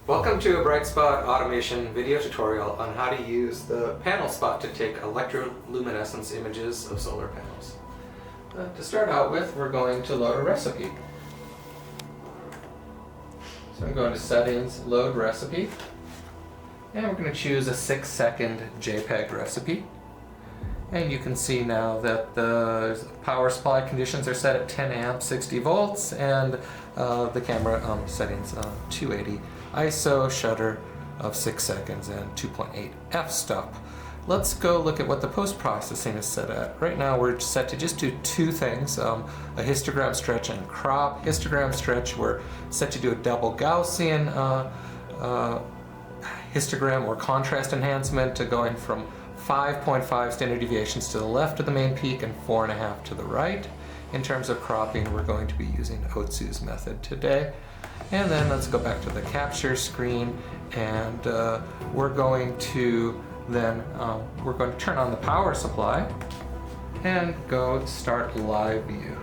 Welcome to a BrightSpot automation video tutorial on how to use the PanEL-Spot to take electroluminescence images of solar panels. To start out with, we're going to load a recipe. So I'm going to Settings, Load Recipe, and we're going to choose a 6-second JPEG recipe. And you can see now that the power supply conditions are set at 10 amps, 60 volts, and the camera settings 280 ISO, shutter of 6 seconds, and 2.8 f-stop. Let's go look at what the post-processing is set at. Right now we're set to just do two things, a histogram stretch and crop. Histogram stretch, we're set to do a double Gaussian histogram or contrast enhancement to going from 5.5 standard deviations to the left of the main peak and 4.5 to the right. In terms of cropping, we're going to be using Otsu's method today. And then let's go back to the capture screen, and we're going to then turn on the power supply and go start live view.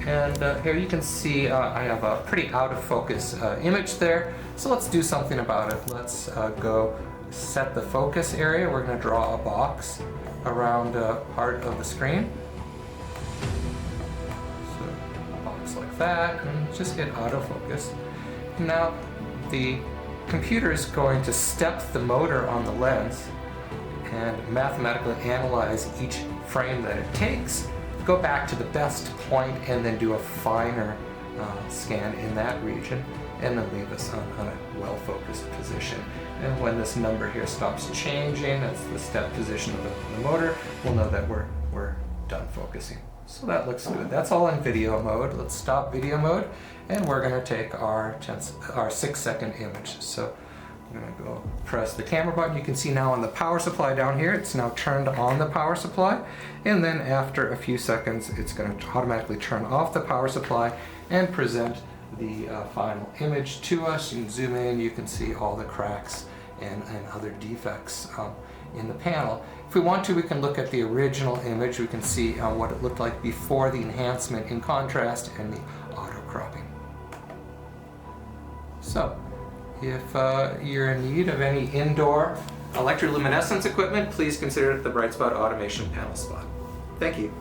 And here you can see I have a pretty out of focus image there. So let's do something about it. Let's go set the focus area. We're going to draw a box around part of the screen. So a box like that, and just get autofocus. Now the computer is going to step the motor on the lens and mathematically analyze each frame that it takes, go back to the best point, and then do a finer scan in that region, and then leave us on a well-focused position. And when this number here stops changing, that's the step position of the motor, we'll know that we're done focusing. So that looks good. That's all in video mode. Let's stop video mode, and we're going to take our 6-second image. So I'm going to go press the camera button. You can see now on the power supply down here, it's now turned on the power supply, and then after a few seconds it's going to automatically turn off the power supply and present the final image to us. You can zoom in, you can see all the cracks and other defects in the panel. If we want to, we can look at the original image. We can see what it looked like before the enhancement in contrast and the auto cropping. So if you're in need of any indoor electroluminescence equipment, please consider the BrightSpot automation PanEL-Spot. Thank you.